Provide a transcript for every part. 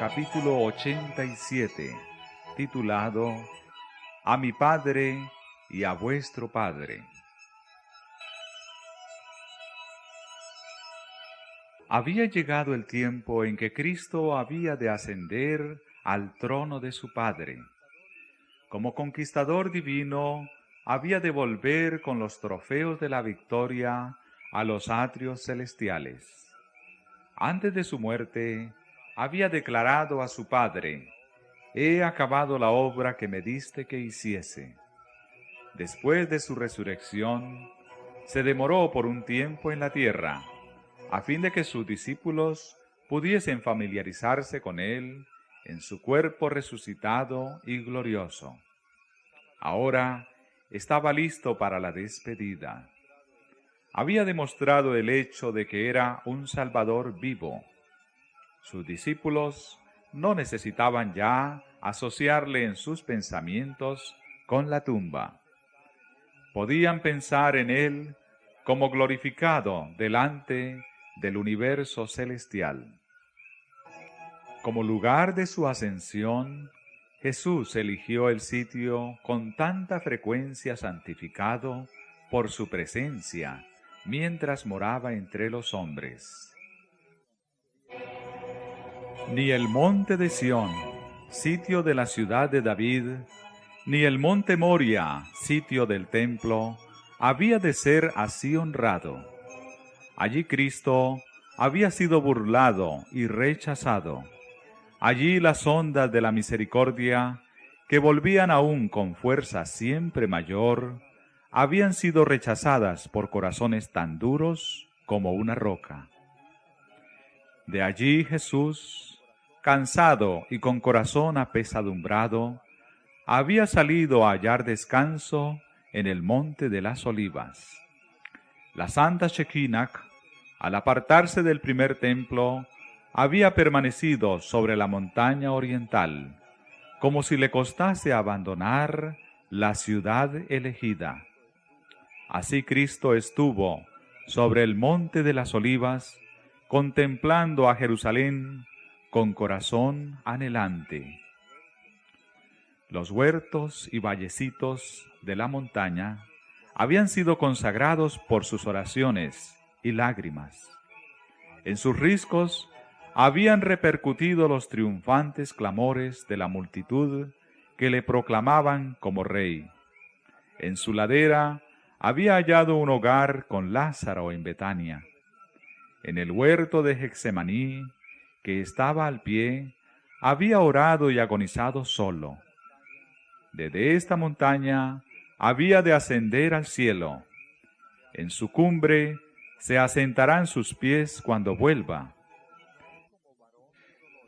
capítulo 87, titulado A mi Padre y a vuestro Padre. Había llegado el tiempo en que Cristo había de ascender al trono de su Padre. Como conquistador divino, había de volver con los trofeos de la victoria a los atrios celestiales. Antes de su muerte, había declarado a su Padre: «He acabado la obra que me diste que hiciese». Después de su resurrección, se demoró por un tiempo en la tierra, a fin de que sus discípulos pudiesen familiarizarse con él en su cuerpo resucitado y glorioso. Ahora estaba listo para la despedida. Había demostrado el hecho de que era un Salvador vivo. Sus discípulos no necesitaban ya asociarle en sus pensamientos con la tumba. Podían pensar en él como glorificado delante del universo celestial. Como lugar de su ascensión, Jesús eligió el sitio con tanta frecuencia santificado por su presencia mientras moraba entre los hombres. Ni el monte de Sión, sitio de la ciudad de David, ni el monte Moria, sitio del templo, había de ser así honrado. Allí Cristo había sido burlado y rechazado. Allí las ondas de la misericordia, que volvían aún con fuerza siempre mayor, habían sido rechazadas por corazones tan duros como una roca. De allí Jesús, cansado y con corazón apesadumbrado, había salido a hallar descanso en el monte de las Olivas. La santa Shekinah, al apartarse del primer templo, había permanecido sobre la montaña oriental, como si le costase abandonar la ciudad elegida. Así Cristo estuvo sobre el monte de las Olivas, contemplando a Jerusalén con corazón anhelante. Los huertos y vallecitos de la montaña habían sido consagrados por sus oraciones y lágrimas. En sus riscos habían repercutido los triunfantes clamores de la multitud que le proclamaban como rey. En su ladera había hallado un hogar con Lázaro en Betania. En el huerto de Getsemaní, que estaba al pie, había orado y agonizado solo. Desde esta montaña había de ascender al cielo. En su cumbre se asentarán sus pies cuando vuelva.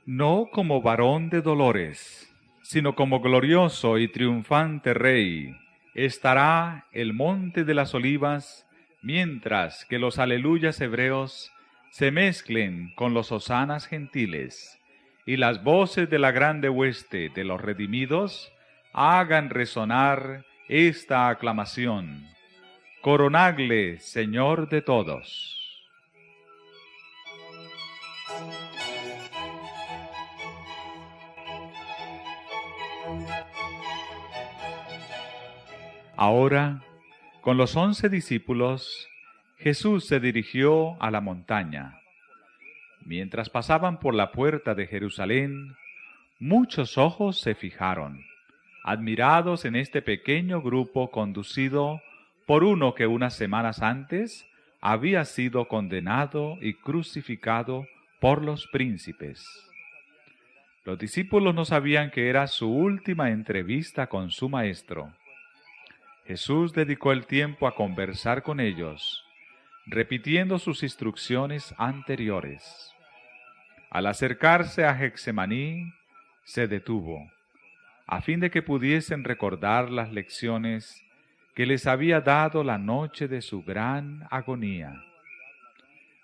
No como varón de dolores, sino como glorioso y triunfante rey, estará el monte de las olivas, mientras que los aleluyas hebreos se mezclen con los hosanas gentiles, y las voces de la grande hueste de los redimidos hagan resonar esta aclamación: coronadle, Señor de todos. Ahora, con los 11 discípulos, Jesús se dirigió a la montaña. Mientras pasaban por la puerta de Jerusalén, muchos ojos se fijaron, admirados en este pequeño grupo conducido por uno que unas semanas antes había sido condenado y crucificado por los príncipes. Los discípulos no sabían que era su última entrevista con su maestro. Jesús dedicó el tiempo a conversar con ellos, repitiendo sus instrucciones anteriores. Al acercarse a Getsemaní, se detuvo, a fin de que pudiesen recordar las lecciones que les había dado la noche de su gran agonía.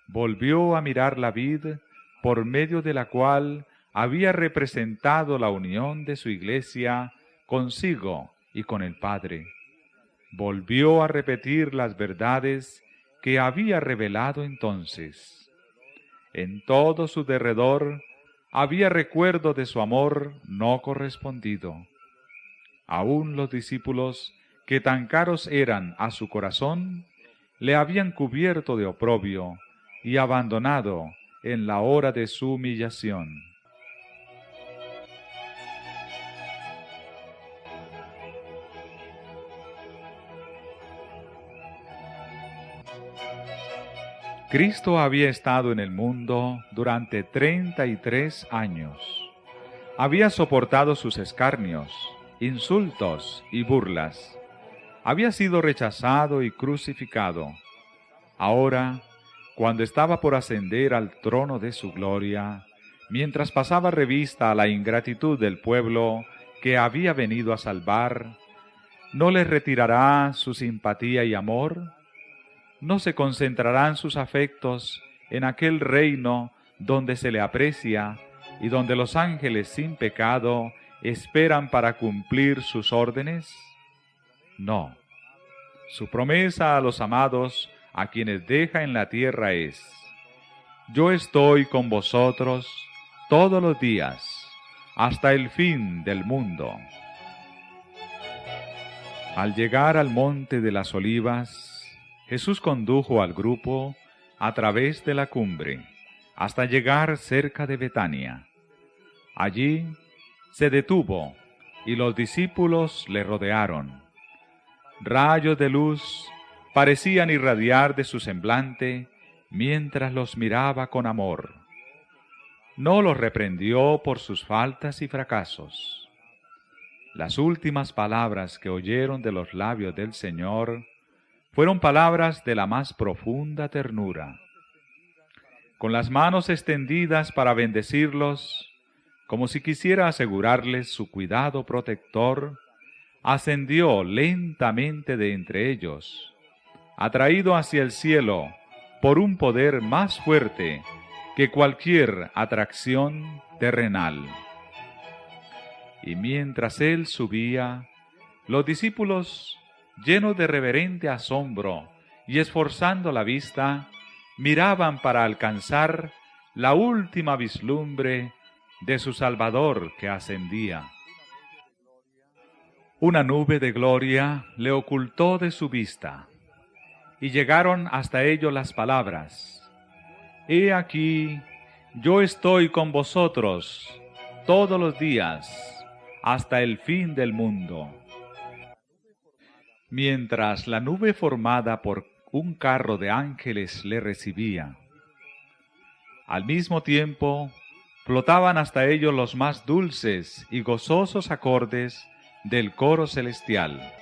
Volvió a mirar la vid por medio de la cual había representado la unión de su iglesia consigo y con el Padre. Volvió a repetir las verdades que había revelado entonces. En todo su derredor había recuerdo de su amor no correspondido. Aún los discípulos, que tan caros eran a su corazón, le habían cubierto de oprobio y abandonado en la hora de su humillación. Cristo había estado en el mundo durante 33 años. Había soportado sus escarnios, insultos y burlas. Había sido rechazado y crucificado. Ahora, cuando estaba por ascender al trono de su gloria, mientras pasaba revista a la ingratitud del pueblo que había venido a salvar, ¿no les retirará su simpatía y amor? ¿No se concentrarán sus afectos en aquel reino donde se le aprecia y donde los ángeles sin pecado esperan para cumplir sus órdenes? No. Su promesa a los amados a quienes deja en la tierra es: yo estoy con vosotros todos los días, hasta el fin del mundo. Al llegar al monte de las Olivas, Jesús condujo al grupo a través de la cumbre, hasta llegar cerca de Betania. Allí se detuvo y los discípulos le rodearon. Rayos de luz parecían irradiar de su semblante mientras los miraba con amor. No los reprendió por sus faltas y fracasos. Las últimas palabras que oyeron de los labios del Señor fueron palabras de la más profunda ternura. Con las manos extendidas para bendecirlos, como si quisiera asegurarles su cuidado protector, ascendió lentamente de entre ellos, atraído hacia el cielo por un poder más fuerte que cualquier atracción terrenal. Y mientras él subía, los discípulos, llenos de reverente asombro y esforzando la vista, miraban para alcanzar la última vislumbre de su Salvador que ascendía. Una nube de gloria le ocultó de su vista, y llegaron hasta ellos las palabras: He aquí, yo estoy con vosotros todos los días, hasta el fin del mundo. Mientras la nube formada por un carro de ángeles le recibía, al mismo tiempo flotaban hasta ellos los más dulces y gozosos acordes del coro celestial.